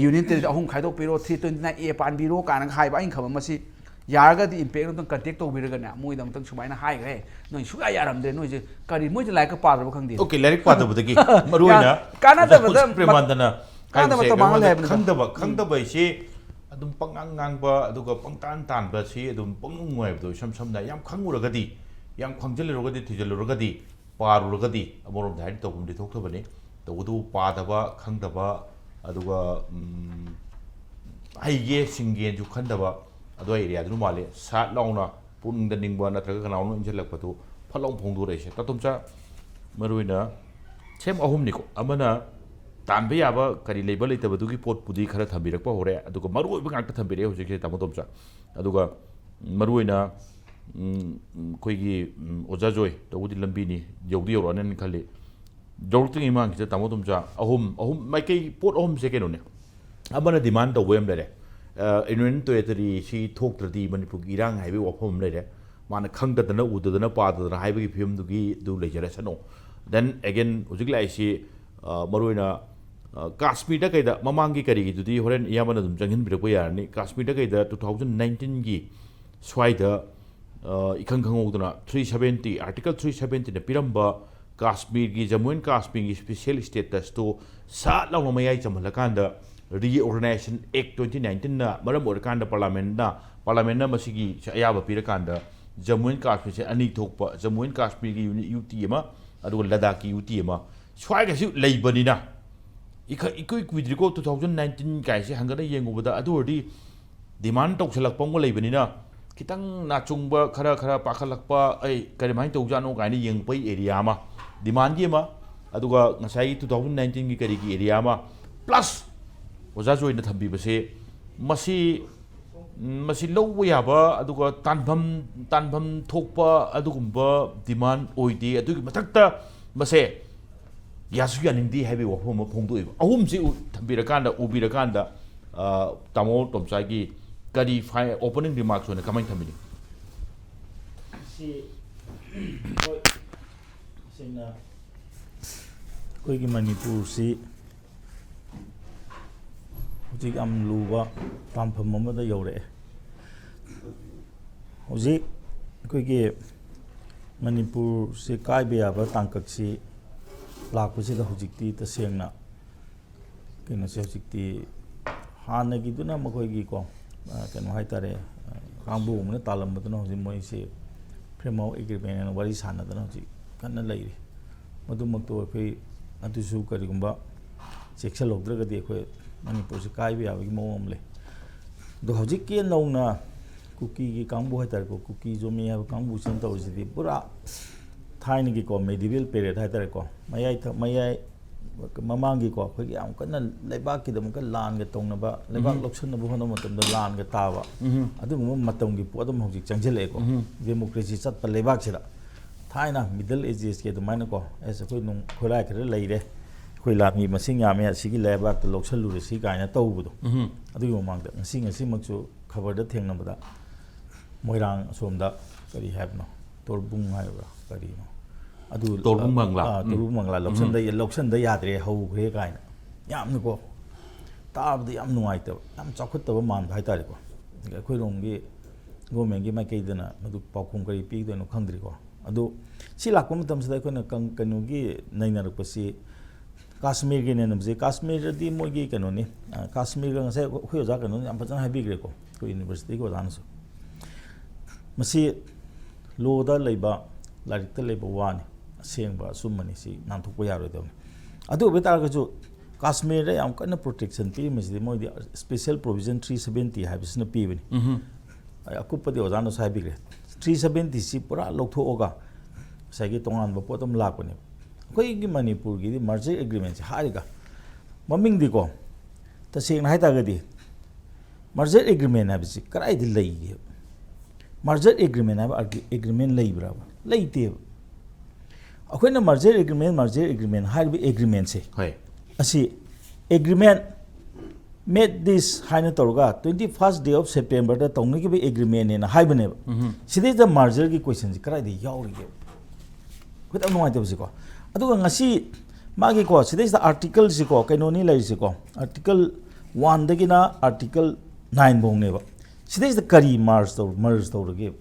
[SPEAKER 2] ꯌꯨꯅꯤꯌꯟ ꯇꯦꯔꯤꯇꯣꯔꯤ 3 ꯈꯥꯏꯗꯣꯛꯄꯤꯔꯣ 329A ꯄꯥꯟꯕꯤꯔꯣ ꯀꯥꯏꯅꯒ ꯍꯥꯏꯕ ꯑꯩꯅ ꯈꯪꯕ ꯃꯁꯤ ꯌꯥꯔꯒꯗꯤ ꯏꯝꯄꯦꯛ ꯑꯃꯇꯪ ꯀꯟꯇꯦꯛ ꯇꯧꯕꯤꯔꯒꯅꯦ ꯃꯣꯏꯗ ꯑꯃꯇꯪ ꯁꯨꯃꯥꯏꯅ ꯍꯥꯏꯈ꯭ꯔꯦ ꯅꯣꯏ ꯁꯨꯡꯌꯥ ꯌꯥꯔꯝꯗ꯭ꯔꯦ ꯅꯣꯏꯁꯦ ꯀꯔꯤ ꯃꯣꯏꯁꯦ ꯂꯥꯏꯔꯤꯛꯀ ꯄꯥꯗ꯭ꯔꯕ ꯈꯪꯗꯦ
[SPEAKER 1] ꯑꯣꯀꯦ ꯂꯥꯏꯔꯤꯛ ꯄꯥꯗꯕꯗꯒꯤ ꯃꯔꯨꯑꯣꯏꯅ
[SPEAKER 2] ꯀꯥꯟꯅꯗꯕꯗ
[SPEAKER 1] ꯄ꯭ꯔꯦꯃꯥꯟꯗꯅ
[SPEAKER 2] ꯈꯪꯗꯕ
[SPEAKER 1] ꯈꯪꯗꯕ ꯍꯥꯏꯁꯤ ꯑꯗꯨꯝ ꯄꯪꯉꯥꯡ ꯉꯥꯡꯕ ꯑꯗꯨꯒ ꯄꯪꯇꯥꯟ ꯇꯥꯟꯕꯁꯤ ꯑꯗꯨꯝ ꯄꯪꯅꯨꯡ ꯅꯨꯡꯉꯥꯏꯕꯗꯣ ꯏꯁꯝ ꯁꯝꯅ ꯌꯥꯝ ꯈꯪꯉꯨꯔꯒꯗꯤ ꯌꯥꯝ ꯈꯪꯖꯤꯜꯂꯨꯔꯒꯗꯤ ꯊꯤꯖꯤꯜꯂꯨꯔꯒꯗꯤ ꯄꯥꯔꯨꯔꯒꯗꯤ ꯑꯃꯔꯣꯝꯗ ꯍꯥꯏꯗꯤ ꯇꯧꯐꯝꯗꯤ ꯊꯣꯛꯇꯕꯅꯤ ꯇꯧꯕꯗꯨ ꯄꯥꯗꯕ ꯈꯪꯗꯕ ꯑꯗꯨꯒ ꯍꯩꯒꯦ ꯁꯤꯡꯒꯦꯅꯁꯨ ꯈꯟꯗꯕ ꯑꯗꯨꯋꯥꯏ ꯑꯦꯔꯤꯌꯥꯗꯨꯅ ꯃꯥꯜꯂꯦ ꯁꯥꯠ ꯂꯥꯎꯅ ꯄꯨꯛꯅꯤꯡꯗ ꯅꯤꯡꯕ ꯅꯠꯇ꯭ꯔꯒ ꯀꯅꯥꯅꯣ ꯏꯟꯁꯤꯜꯂꯛꯄꯗꯨ ꯐꯠ ꯂꯥꯎꯅ ꯐꯣꯡꯗꯣꯔꯛꯏꯁꯦ ꯇꯥꯇꯣꯝꯆꯥ ꯃꯔꯨꯑꯣꯏꯅ ꯁꯦꯝ ꯑꯍꯨꯝꯅꯤꯀꯣ ꯑꯃꯅ ꯇꯥꯟꯕ ꯌꯥꯕ ꯀꯔꯤ ꯂꯩꯕ ꯂꯩꯇꯕꯗꯨꯒꯤ ꯄꯣꯠꯄꯨꯗꯤ ꯈꯔ ꯊꯝꯕꯤꯔꯛꯄ ꯍꯧꯔꯦ ꯑꯗꯨꯒ ꯃꯔꯨꯑꯣꯏꯕ ꯉꯥꯛꯇ ꯊꯝꯕꯤꯔꯛꯑꯦ ꯍꯧꯖꯤꯛꯁꯦ ꯇꯥꯃꯣ ꯇꯣꯝꯆꯥ ꯑꯗꯨꯒ ꯃꯔꯨꯑꯣꯏꯅ ꯑꯩꯈꯣꯏꯒꯤ ꯑꯣꯖꯥ ꯖꯣꯏ ꯇꯧꯕꯗꯤ ꯂꯝꯕꯤꯅꯤ ꯌꯧꯗꯤ ꯌꯧꯔꯛꯑꯅꯤꯅ ꯈꯜꯂꯤ ꯌꯧꯔꯛꯇ꯭ꯔꯤꯉꯩ ꯃꯃꯥꯡꯁꯤꯗ ꯇꯥꯃꯣ ꯇꯣꯝꯆꯥ ꯑꯍꯨꯝ ꯃꯥꯏꯀꯩ ꯄꯣꯠ ꯑꯍꯨꯝꯁꯦ ꯀꯩꯅꯣꯅꯦ ꯑꯃꯅ ꯗꯤꯃꯥꯟ ꯇꯧꯕ ꯌꯥꯝ ꯂꯩꯔꯦ ꯌꯨꯅꯤꯌꯟ ꯇꯦꯔꯤꯇꯣꯔꯤ ꯁꯤ ꯊꯣꯛꯇ꯭ꯔꯗꯤ ꯃꯅꯤꯄꯨꯔꯒꯤ ꯏꯔꯥꯡ ꯍꯥꯏꯕꯒꯤ ꯋꯥꯐꯝ ꯑꯃ ꯂꯩꯔꯦ ꯃꯥꯅ ꯈꯪꯗꯗꯅ ꯎꯗꯗꯅ ꯄꯥꯗꯗꯅ ꯍꯥꯏꯕꯒꯤ ꯐꯤꯕꯝꯗꯨꯒꯤ ꯑꯗꯨ ꯂꯩꯖꯔꯁꯅꯨ ꯗꯦꯟ ꯑꯦꯒꯦꯟ ꯍꯧꯖꯤꯛ ꯂꯥꯛꯏꯁꯤ ꯃꯔꯨꯑꯣꯏꯅ ꯀꯥꯁꯃꯤꯔꯗ ꯀꯩꯗ ꯃꯃꯥꯡꯒꯤ ꯀꯔꯤꯒꯤꯗꯨꯗꯤ ꯍꯣꯔꯦꯟ ꯏꯌꯥꯝꯕꯅ ꯑꯗꯨꯝ ꯆꯪꯍꯟꯕꯤꯔꯛꯄ ꯌꯥꯔꯅꯤ ꯀꯥꯁꯃꯤꯔꯗ ꯀꯩꯗ 2019ꯒꯤ ꯁ꯭ꯋꯥꯏꯗ इखंग खंगौदना 370 आर्टिकल 370 ने पिरंबा काश्मीर जम्मू एंड काश्मीर की स्पेशल स्टेटस तो सात लाख मयाई चमहलकांद रीऑर्गनाइजेशन एक्ट 2019 ना मरम ओरकांड पार्लियामेंट ना मसिगी अयाबा पिरकांद जम्मू एंड काश्मीर से अनी थोकपा जम्मू एंड काश्मीर की यूटी अमा अदुगा लद्दाख की यूटी अमा स्वाइगसि लेइबनिना इकोई क्विद्रिको 2019 काइसे हंगना येंगुबदा अदुरदी डिमांड तौसलकपंगो लेइबनिना खितंग नाचुंगबा खरा पाखलकपा ऐ करिमाइन तौजानो गाइने येंगपै एरिया मा डिमांड की मा अदुगा ngасai 2019 की करी की एरिया मा प्लस ओजा जोइना थंबीबसे मसी मसी लौबो याबा अदुगा तानभम थोकपा अदुगुंबा डिमांड ओइदे अदुगी मथक्ता मसे यासु यानिंगदी हाइबे वफम फोंदोइबा अहुमसे थंबीरकांदा उबीरकांदा तामो तोमसागी करी फाइ ओपनिंग रिमार्क्स होने कमेंट थमिनी
[SPEAKER 3] कोई की मणिपुर से हुजिक अम लुबा तामफम अमदा यौरे हुजिक कोई के मणिपुर से कायबे याबा तांकक से लाखपसिदा हुजिकती तसेंगना केनो से हुजिकती हानगिदुना मखोयगी को कनो हाइतारे कांबू ने तालमबदुना हुजिक मोइसे फ्रेमो एग्रीमेंट वारी सानदना हुजिक कन्ना लैरि मदुमक्तो अखै अदुसु करिगुंबा सेक्शन लौद्रगदि अखै मणिपुर से कायबे याबगी मोम ले दो हुजिक के नौना कुकी की कांबू हाइतारे को कुकी जो मे याब कांबू सन तौसिदि पुरा थाइनगी को मेडिवल पीरियड हाइतारे को मयाई ममांगी को अखै याम कन्ना लेबाक की दमक लान के तौनबा लेबाक लौसनबो होनो मतम द लान के तावा अदुगुम मतमगी पोदम हुजिक चंगजले को डेमोक्रेसी चतप लेबाक सिदा थाइना मिडल एजेस के दमाइना को एस अखै नु खोलाय खरे लैरे अखै लामी मसिंग यामे असिगी लेबाक त लौसलुरे सि गायना तौबदो अदुगि ममांग द सिंग असि मक्सु खबर द थेंगनबदा मोइरांग सोमदा करी हैबनो तोरबुंग हायबा करीनो अदु
[SPEAKER 1] तोरबुंग
[SPEAKER 3] मंगला लौसन द याद्रे हौग्रे गायना यामनो को ताबद याम नुआइतब याम चखुतब मान हाइतारे को अखै रोंगी गवर्नमेंट की माइकैदना मदु पाउखुम करी पीदनो खंद्री को अदु सि लाको मतम सदा कोना कनुगी नैनरपसि काश्मीर के नेनमजे काश्मीर दी मोगी कनोनी काश्मीर का ngase khoi oja kanu yam fajana habigre ko ko university ko danso masi lo da leiba larik ta leiba wani asengba sumani si nanthokpa yaroi dawni adu betar ga ju Kashmir रे याम कन प्रोटेक्शन पी मसदि मोदि special provision 370 हाबिसना पीबनी अकुपदि ओजानो साइबिग्रे 370 सि पूरा लौथोगा साइगे तोंगान बपोतम लाकने कोई की मणिपुर की मर्जर एग्रीमेंट से हारेगा ममिंग दी को तसेंग हाई तागदी मर्जर एग्रीमेंट है बिसी कराई दी लई मर्जर एग्रीमेंट है एग्रीमेंट लई बराबर लई ते अखोइना मर्जर एग्रीमेंट हाई भी एग्रीमेंट से
[SPEAKER 1] है
[SPEAKER 3] असी agreement made this haina toroga 21st day of September da tongni ki agreement ne hai bane sidai the merger ki question ji karai de yauri ge khota no ai de ko aduga ngasi magi ko sidai the article ji ko kaino ni lai ji ko article 1 da gina article 9 bong ne ba sidai the kari merge to ge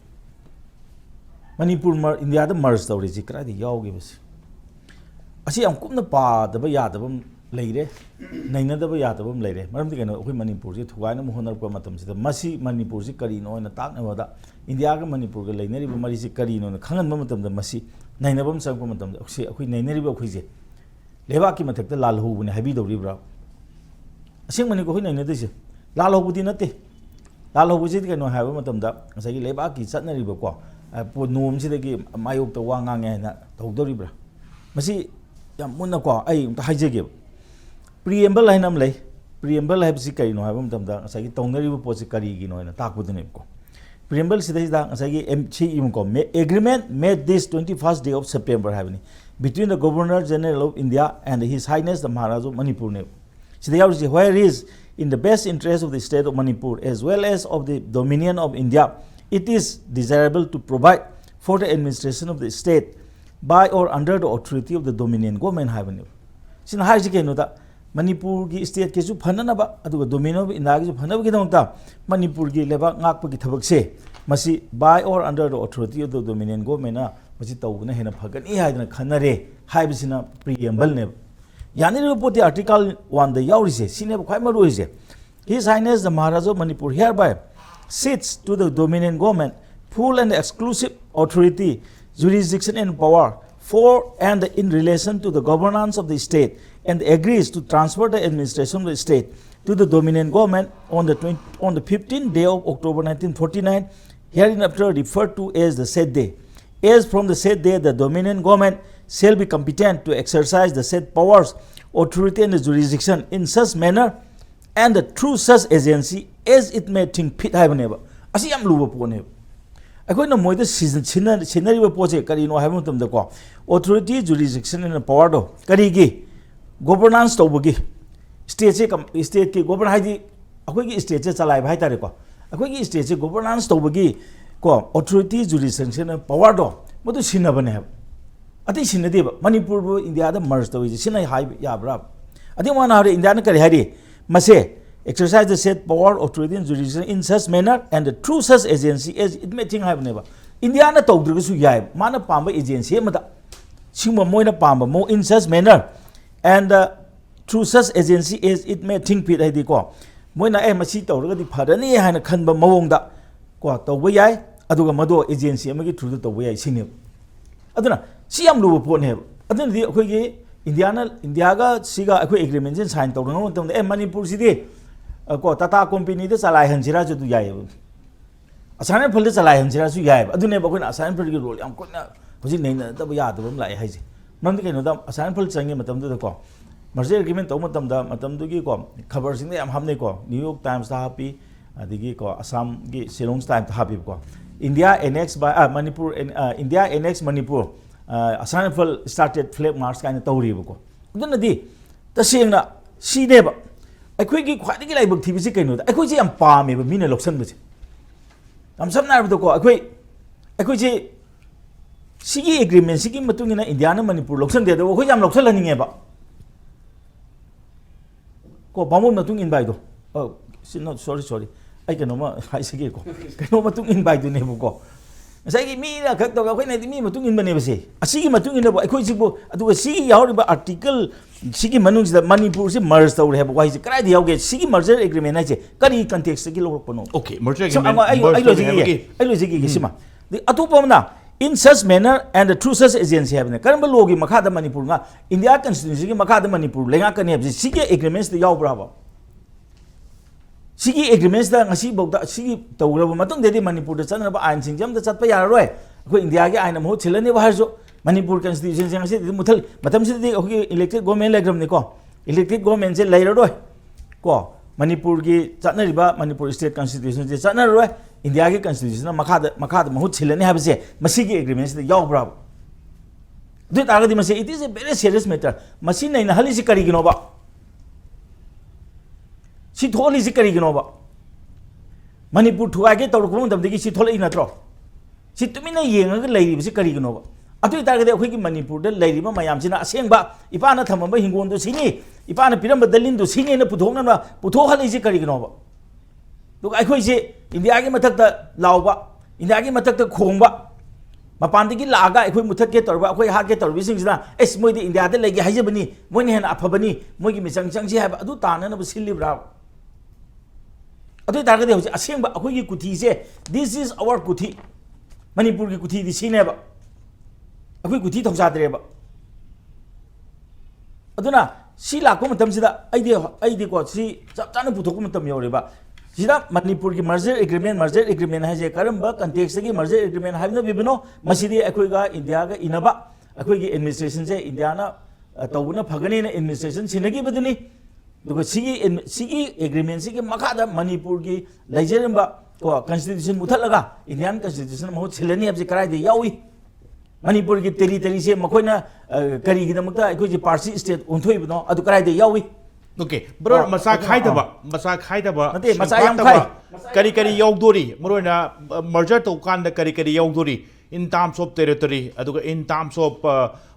[SPEAKER 3] Manipur India da merge to ji karai de yauge bas asi am kumna pa da ba ya da लेरे नैनदब यादब लेरे मरम कहीं अखोई मणिपुर से थुगान होनरप मसी मणिपुर से करीनो ताकनबदा India का मणिपुर का लेनरीब मरी से करीनो खंगनब मसी नैनबम चंप अखोई नैनरीब अखोईसे लेबा की मथक लाल होबने हाइबीदौरीब्रा असेंबनी को नैनदीसे लाल होबुदी नते लाल होबुसे कहीं है लेबा की चतनरीबको नोम से मायोक वा गांगे तौदौरीब्रा मसी याम मुन्नको आई हाइजेगे प्रिएम्बल है नाम लई प्रिएम्बल है बिसी करी नो है मतमदा असगी तौनरीब पोसे करी गी नो है ताकबुदने को प्रिएम्बल सिदा असगी एमसी इमको agreement made this 21st day of September है between the Governor General of India and His Highness the Maharaj of Manipur ne सिदा यावसी where is in the best interest of the state of Manipur as well as of the dominion of India it is desirable to provide for the administration of the state by or under the authority of the dominion government है sin high के no Manipur की state के फनब domain of India की फनबा मणिपुर की लेबाक की थबक से by or under the authority of the dominion government तौबना हेन फगनी है खनरे प्रिएम्बल ने यानी पोते आर्टिकल 1 यावरीसे ख्वाई मरुसे his highness the Maharaja of Manipur hereby cedes to the dominion government full and exclusive authority jurisdiction and power for and in relation to the governance of the state and agrees to transfer the administration of the state to the dominant government on the 15th day of October 1949 hereinafter referred to as the said day. As from the said day the dominant government shall be competent to exercise the said powers, authority and the jurisdiction in such manner and through such agency as it may think fit haibneba asi yam luba pone अखोइना मोइद सिनरीब पोसे करीनो है को authority jurisdiction in power दो करीगी governance तौबगी स्टेट की गवर्न हाइदी अखोइगी स्टेट से चलाइब हाइ तारे को अखोइगी स्टेट से गवर्नेंस तौबगी को ऑथोरिटी जुरिडिक्शन पावर दो मदु सिनबने है अति सिनदेब मणिपुर इंडिया दा मर्ज तौइजे सिनै हाइ याब्रा अति वन हारे इंडिया न करी हाइदी मसे exercise the said power authority and jurisdiction in such manner and through such agency as it may think have never India na tawdrugasu yai mana pamba agency amada singma moina pamba mo in such manner and through such agency as it may think fit haidi ko moina masi tawrugadi phadani haina khanba mawongda ko tawba yai aduga mado agency amagi through the tawba yai sine aduna si yam luba pon he aduna di akhoi gi India ga siga akhoi agreement sign tawranga matam Manipur sidi को Tata company चलाई हंसीरा जो याय assign फल चलाई हंसीरा याय assign फल की role हजी नैनब यादब लाए है मरम कहीं असाइन फल चंगे को मर्जर एग्रीमेंट तब को खबर सिंह हापनेको न्यूयॉर्क टाइम्स हापी को असम की सिलोंग टाइम्स हापीको India annex by Manipur India annex Manipur असाइन फल स्टार्टेड फ्लैग मार्च का तौरीबको तसेंगना सीनेब अखोई ख्वाई लाइबक थी कहीं अखोई यम पामे मीना लौसनबसे समझना को अखोई एग्रीमेंट इंडिया मणिपुर लौसनदे अखोई यम लौसलनीब को बामोन इनबाइदो सॉरी कहीं कहीं इनबाइदनेबको मीना खत मीबसे आर्टिकल मणिपुर से मर्ज तौर है वाई कदाई यागे मर्जर एग्रीमेंट है कई कंटेक्स की लौरपनो
[SPEAKER 1] ओके मर्जर
[SPEAKER 3] अतोपना in such manner and through such agency है करम लॉ की मखाद मणिपुर इंडिया कॉन्स्टिट्यूशन की मखाद मणिपुर लेंगाकने एग्रीमेंट्स याब्राब सिगी एग्रीमेंट्स तौरब मणिपुर चलना आइन सिंह चटप यारोय इंडिया की आइन महूत सिलने Manipur constitution se ngasi muthal matam se de okay elected government legram ne ko elected government se lairo roi ko Manipur ki chatna riba Manipur state constitution se chatna roi India ki constitution na makha mahut chilani ha bse masi ki agreement se yaw bra du ta ga di masi it is a very serious matter masi nai na hali si kari gino ba si tholi si kari gino ba Manipur thuwa ke tawr ko dam de ki si tholai na tro si tumi na yenga ga lai bi si kari gino ba atu ta ga de khoi ki Manipur da lai ba mayam sina aseng ba ipa na thama ba hingon du sini ipa na piram dalin du sini na puthok na puthok hali si kari gino ba du ai khoi si India ki mathak ta law ba India ki mathak ta khong ba Mapan ki laga ai muthak ke torba ai ha ke torbi sing sina es moi di India de legi haje bani moi ne na aphabani moi ki misang chang si ha adu ta na bu silli bra adu ta ga de hoji aseng ba ai ki kuthi se this is our kuthi Manipur ki kuthi di sine ba ai kuthi thong sa dre ba aduna si la ko matam sida ai de ko si chap chana puthok ko matam yore ba Sida Manipur ki merger agreement hai je karamba context ki merger agreement hai na bibino masidi akoi ga India ga inaba akoi ki administration se India na tawuna phagani na administration sinagi baduni dugo sigi agreement se ki makha da Manipur ki laijeramba ko constitution muthalaga Indian constitution mo chilani ab je karai de yawi Manipur ki territory se makoina kari gi damakta akoi ji parsi state onthoi bino adu karai de yawi
[SPEAKER 1] Okay, bro, masa khai daba,
[SPEAKER 3] Nate, masa yang khai.
[SPEAKER 1] Kari yaudori, marona merger to kan da kari yaudori in terms of territory, aduga in terms of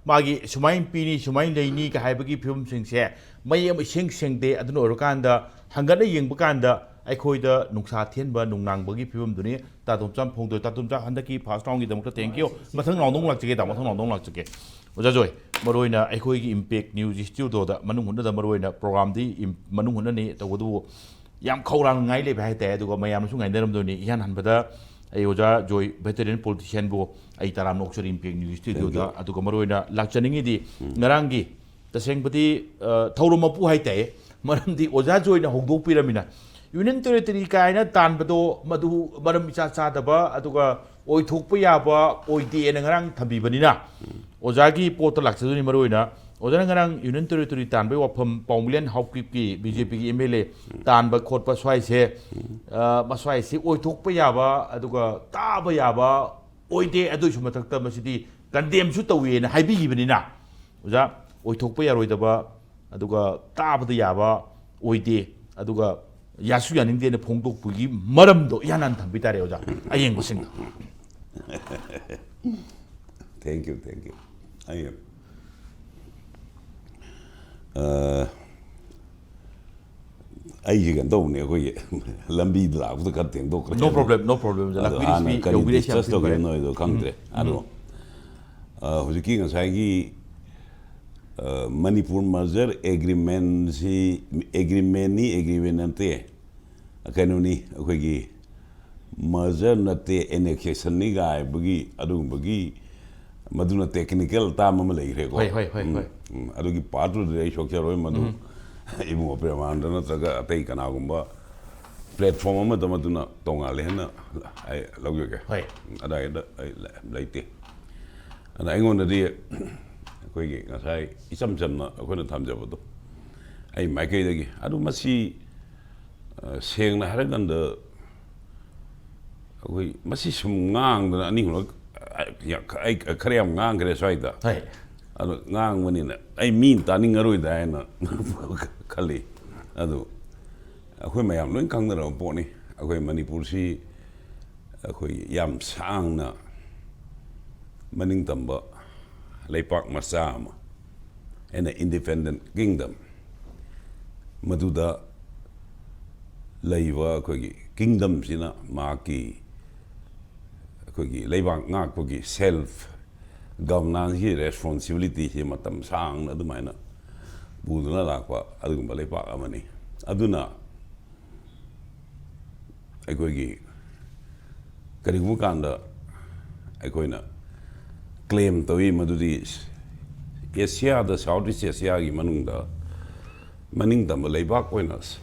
[SPEAKER 1] magi sumain pini sumain leini ka haibagi film sing se, mayam sing de adun orokan da hangana yeng bukan da ai da nungsa thien ba nungnang bagi film duni ta tum cham phong do ta tum cha handaki fast round gi damok thank you mathang nong dong lak chike da mathang nong lak chike Oja Joy maroina ai ki impact news studio da manung hunda da maroina program di manung hunda ni ta wudu yam khawrang ngai le bai ta du ko mayam su ngai daram do ni yan han bada ai Oja Joy veteran politician bo ai taram nok sir impact news studio da adu ko maroina lakchaningi di ngarangi taseng pati thaurum pu hai ta maram di Oja Joy na hongdok piramina Union Territory kaina tan bado madu maram cha cha da ba aduga oi thokpa ya ba oi de na ngarang thambi banina Ojagi pot lakchaduni maroina ojana ngarang Union Territory tan bai wafam Paulian Hawkip ki BJP ki MLA tan ba khot pa swai se maswai se oi thokpa ya ba aduga ta ba ya ba oi de adu suma thakta masidi condemn su tawi na haibi gi banina oja oi thokpa ya roi da ba aduga ta ba ya ba oi de aduga yasu yaning de na phongdok pu gi maram do yanan thambi tare oja ayeng sing
[SPEAKER 4] Thank you. I am. Ai chỉ cần đâu này coi làm bi là cũng có tiếng đâu.
[SPEAKER 1] No problem. Là quý vị yêu quý xem
[SPEAKER 4] tôi cái nói rồi không thế. Alo. Hồi kia ngày sáng cái Manipur merger agreement nante. Cái này coi cái merger nate annexation ni gai bagi adung bagi maduna technical tam ma lai re ko
[SPEAKER 1] hoi
[SPEAKER 4] adugi part of the shock roi madu imu Premananda na taga atai kana gumba platform ma maduna tonga le na ai log ke
[SPEAKER 1] hoi
[SPEAKER 4] ada laite ana aingon da di ko gi ngasai isam sam na ko na tham jabo do ai mai ke dagi adu masi seng na haragan da Oi, masih semangang dan ani hulak ya ai kariam ngang kare soida.
[SPEAKER 1] Hai.
[SPEAKER 4] Ado ngang mani na ai minta ni ngaroi da na kali. Ado akoi mayam loin kang na po ni. Akoi Manipur si akoi yam sang na maning tamba leipak masama and an independent kingdom. Maduda laiwa akoi kingdom sina maki kogi leibang ngak kogi self governance hi responsibility hi matam sang na dumaina buduna lakwa adugumba leipak amani aduna aikogi karimu kanda aikoina claim tawi madudi Asia da Southeast Asia gi manungda maningda leipak oinas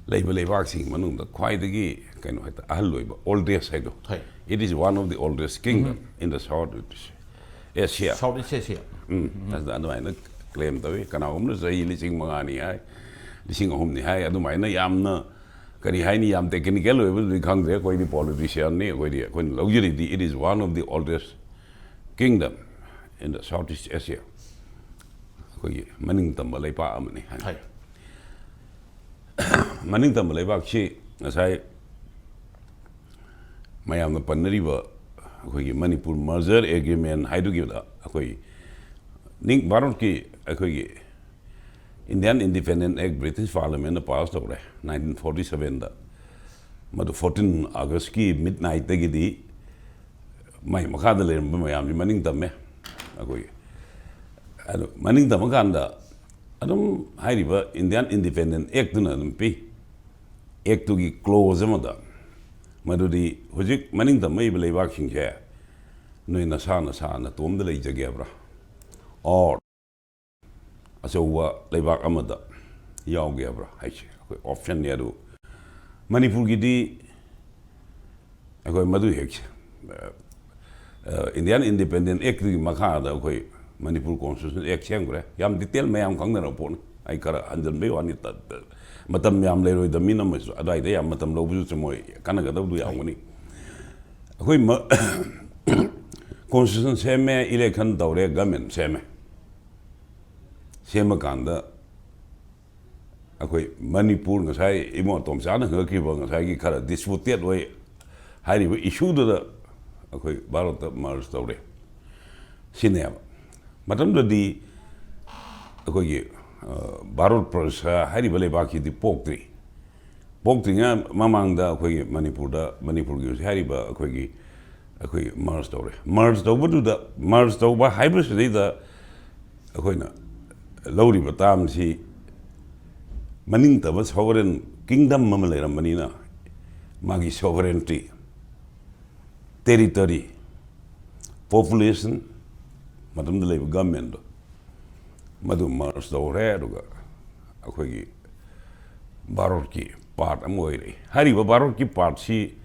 [SPEAKER 4] leipak sing manungda khwaidagi kaino hata ahal loiba oldest haido It is one of the oldest kingdom in the south. Asia
[SPEAKER 1] Southeast Asia
[SPEAKER 4] adumai claim tawi kana umna sahi lising mangani hai lising ahum ni hai adumai na yamna kari hai ni yam technical we khangre koi di politician ni koi di kon luxury di it is one of the oldest kingdom in the Southeast Asia koi maning tamba leipa amani hai maning tamba leipa chi sai mayam na panriba koi Manipur merger agreement hai du gi da koi ning baron ki koi Indian Independent Act British Parliament passed over 1947 da madu 14 August ki midnight da gi di mai makha da le mayam ni maning tam me akoi ado maning tam kan da adum hai riba Indian Independent Act na dum pi act tu gi close ma da madu di hojik maning tam mai belai bak sing che noi na sa na tom da lei jage bra or asawa leibak amada yaw ge bra hai che option ne do Manipur gi di akoi madu hek Indian Independent Act gi makha da akoi Manipur Constitution Act chang gre yam detail mayam khang na pon ai kara anjan be wani ta matam yam le roi da minam adai da yam matam lo bu chu moi kana ga du yaw ni akoi Constitution seme election daure government seme sema kanda akoi Manipur ngasai imo Tomcha na ngaki ba ngasai ki khara disputed way hari issue da akoi Bharat mars daure sinema matam da di akoi gi Bharat prasa hari bale baki di poktri nga mamang da akoi Manipur gi hari ba akoi gi akoi mars daure da mars ba hybrid da akoi na Lori batam si maning taba sovereign kingdom mamale ramanina magi sovereignty territory population madam de lebe government madu mars do re duga akoi gi Bharat ki part amoi re hari ba Bharat ki part si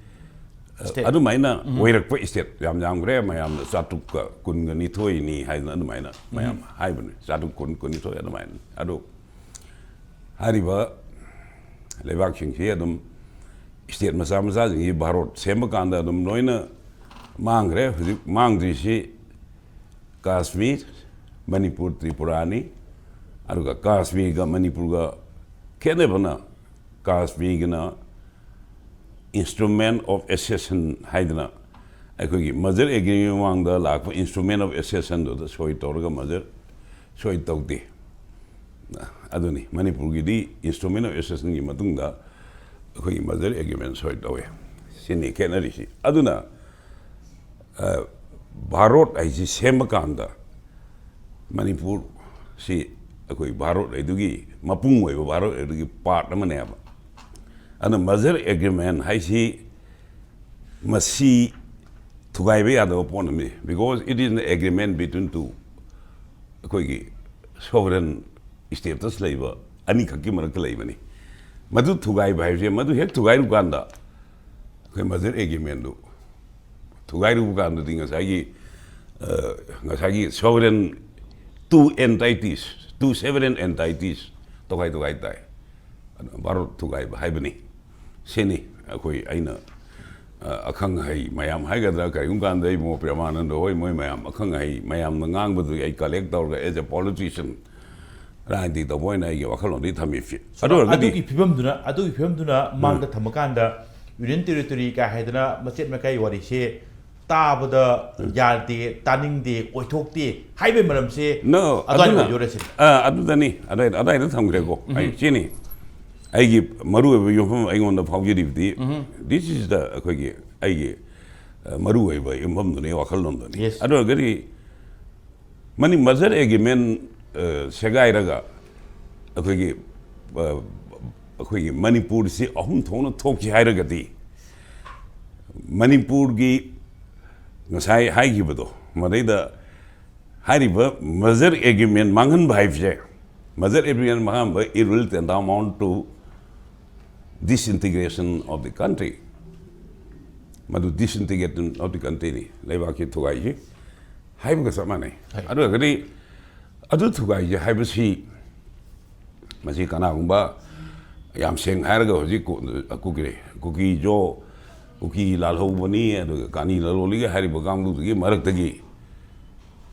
[SPEAKER 4] adu maina oirak pa state yam gre mayam satuk kun ni thoi ni hai na adu maina mayam hai bane satuk kun ni thoi adu maina adu hari ba lebak sing hi adum state masa ji Bharat sem kan da adum noina mang re mang dri si Kashmir Manipur Tripurani adu ga Kashmir ga Manipur ga kene bana Kashmir na instrument of accession haidna akoi merger agreement wang da lak instrument of accession do soi torga merger soi tawdi aduni Manipur gi di instrument of accession gi matung da akoi merger agreement soi tawe sini kenari si aduna Bharat ai si semakanda Manipur si akoi Bharat ai dugi mapung oi Bharat ai dugi part na ne and the merger agreement hai si masi thugai be ado upon me because it is an agreement between two koi sovereign status labor ani khaki marak labor ni madu thugai bai je madu hek thugai ru kanda koi merger agreement do thugai ru kanda dinga sagi sovereign two sovereign entities togai tai Bharat thugai bai bani seni akoi aina akhang hai mayam hai gadra kai kan dai mo Premananda hoi moi mayam akhang hai mayam ngang bu ai collect tor as a politician randi da boy na ye wakhalon di thami fi
[SPEAKER 1] adu ki phibam duna mang da thamakan da union territory ka haidana machet makai wari se tabada yarde taning de oithok de haibe maram se
[SPEAKER 4] no
[SPEAKER 1] adai yore se
[SPEAKER 4] adu dani adai da thamgre go ai chini aigi maru ebe yomfam aingon da phawjiri di this is the akogi aigi maru ebe yomfam dune wakhal non dune ado gari mani merger agreement segai raga akogi Manipur si ahum thona thokchi hairaga di Manipur gi ngasai hai gi bado madai da hariba merger agreement mangan bhaivje merger agreement mangan ba it will tend amount to disintegration of the country madu disintegration of the country ni leiba ki thugai ji हाइबगा समाने अदु गदि अदु थुगाइ जे हाइबसी मसी कनागुंबा याम Seng हारगा होजि कुकिरे cookie जो cookie लालहौबनी अदु कानी लालोलिगे हारिबा गांगलुगी मरक्तगी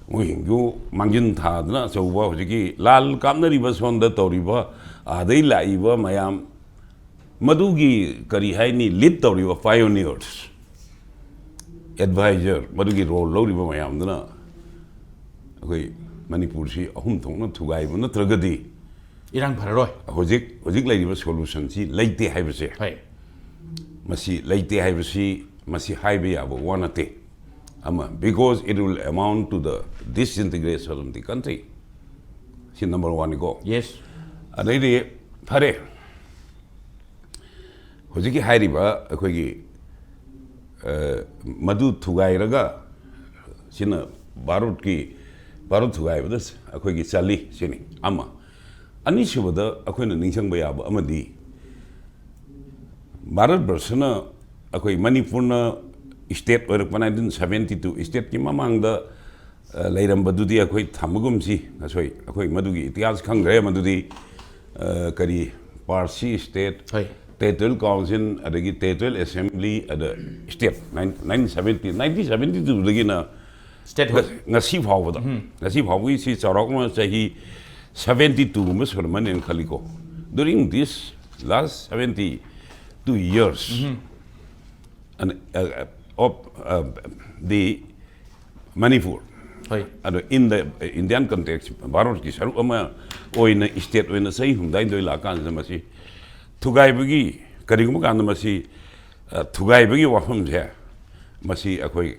[SPEAKER 4] मोहिंगु मांगिन थादना चौबा होजिकी लाल कामनरिबा सोंदा तौरिबा आदै लाइबा मयाम मदुगी करी हाइनी लीड तौरिबा पायोनियर्स एडवाइजर मदुगी रोल लौरिबा मयामदना अखोई मणिपुर से अहुम थोंना थुगाइबा नत्रगदी
[SPEAKER 1] इरांग फररोय
[SPEAKER 4] होजिक लाइरिबा सोल्यूशन सी लैते हाइबसे
[SPEAKER 1] हाय
[SPEAKER 4] मसी लैते हाइबसी मसी highway याबो वानाते because it will amount to the disintegration of the country. See, number one go.
[SPEAKER 1] Yes.
[SPEAKER 4] Adai fare. Hojiki hairiba akoigi madu thugai raga sina barut thugai badas akoigi chali sini ama ani shubada akoina ningchang ba yaba amadi Bharat Barsana akoi Manipurna state work 1972 state ki mamang da leiram badudi akoi thamugum si asoi akoi madugi itihas khangre madudi kari parsi state territorial council adagi territorial assembly at the state 1972 dagi na
[SPEAKER 1] state
[SPEAKER 4] ngasi phawda ngasi phawgi si charok ma chahi 72 ma sorman en khaliko during this last 72 years and of the Manipur. In the Indian context, Bharat ki saru ama oina state oina sahi hundai doi lakan samasi thugai bagi karigum kan masi thugai bagi wafam je masi akoi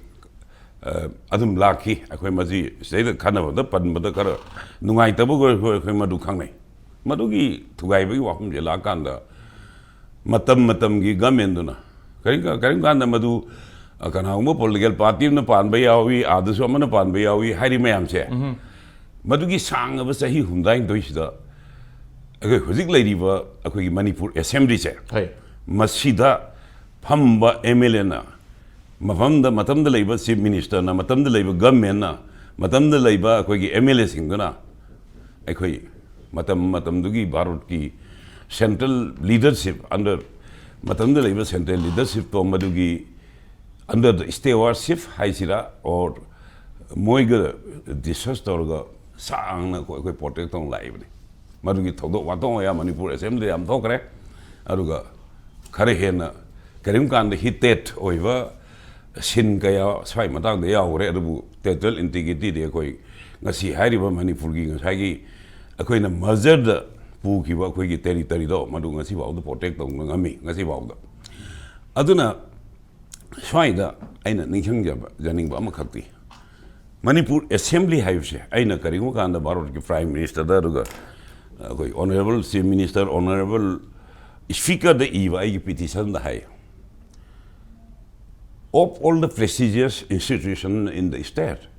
[SPEAKER 4] adum lakhi akoi masi sei khana da pan da kar nungai tabu akoi madu khangnai madu gi thugai bagi wafam je lakan da matam gi gamenduna karing kan da madu कनागुंबा political party ने पानबा यावी आदसु अमन पानबा यावी हारि मयाम से मदुगी सांगब सही Hyundai दोइसिदा अगे हुजिक लैरिबा अखोगी Manipur assembly से मसीदा फम्बा एमएलए ना मफमदा मतमदा लैबा चीफ मिनिस्टर ना मतमदा लैबा गवर्नमेंट ना मतमदा लैबा अखोगी एमएलए सिंगना अखोई मतमदुगी भारत की सेंट्रल लीडरशिप अंडर मतमदा लैबा सेंट्रल लीडरशिप तो मदुगी under the stewardship haisira or moiga disaster ga sang ko protect on live madugi thodo wato ya Manipur assembly am thokre aruga khare hena karim kan the hitet oiva sin kaya swai matang de yaure abu territorial integrity de koi ngasi hairiba Manipur gi ngasai gi akoi na measured pu ki ba koi gi territory do madu ngasi ba do protect on ngami ngasi ba do aduna Swaida aina ningchang janing ba amakakti Manipur assembly haivse aina karimu kanda Bharat ki prime minister da ruga koi honorable chief minister honorable speaker the eva ai petition da hai of all the prestigious institutions in the state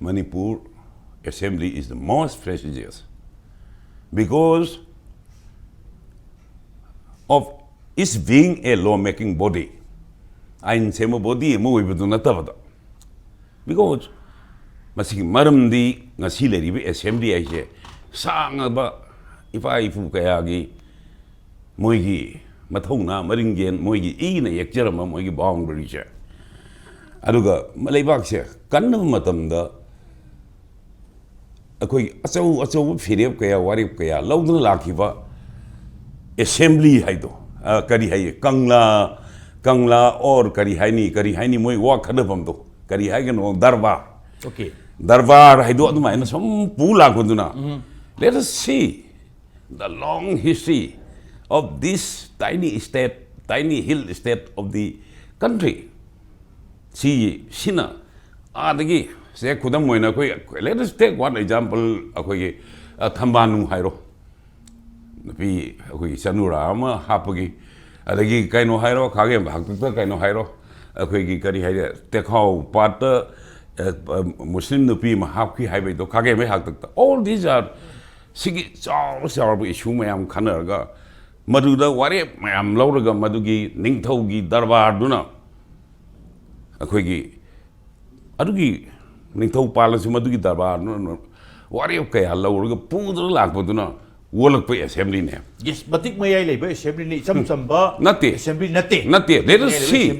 [SPEAKER 4] Manipur assembly is the most prestigious because of its being a law making body ain semo body mo ibudu na tabada because masiki maramdi ngasi leri bi assembly ai je sanga ba ifa ifu kaya gi moigi mathongna maringen moigi ina yekjarama moigi boundary je aduga malaibak se kanna matam da akoi achau phirep kaya warip kaya lawduna lakhiba assembly haido kari hai Kangla or kari haini moi wa khada bamdo kari hai no darbar
[SPEAKER 1] okay
[SPEAKER 4] darbar haido aduma ina som pula kunduna let us see the long history of this tiny hill state of the country see sina adagi se khudam moina koi let us take one example akoi thambanu hairo napi akoi sanura ama hapagi adagi kaino hairo khage bhakta kaino hairo akoi gi kari haire tekhau pat muslim nupi ma hapki haibe to khage me hakta all these are sigi chaw issue mayam khanarga maduda ware mayam lawraga madugi ningthau gi darbar duna akoi gi adugi ꯅꯤꯡꯊꯧ ꯄꯥꯜꯂꯁꯨ ꯃꯗꯨꯒꯤ ꯗꯔꯕꯥꯔ ꯋꯥꯔꯦꯞ ꯀꯌꯥ ꯂꯧꯔꯒ ꯄꯨꯗꯨꯅ ꯂꯥꯛꯄꯗꯨꯅ ꯋꯣꯜꯂꯛꯄ ꯑꯦꯁꯦꯝꯕ꯭ꯂꯤꯅꯦ
[SPEAKER 1] yes ꯃꯇꯤꯛ ꯃꯌꯥꯏ ꯂꯩꯕ ꯑꯦꯁꯦꯝꯕ꯭ꯂꯤꯅꯤ ꯏꯆꯝ ꯆꯝꯕ
[SPEAKER 4] ꯅꯠꯇꯦ
[SPEAKER 1] ꯑꯦꯁꯦꯝꯕ꯭ꯂꯤ ꯅꯠꯇꯦ
[SPEAKER 4] ꯅꯠꯇꯦ ꯂꯦꯠ ꯑꯁ ꯁꯤ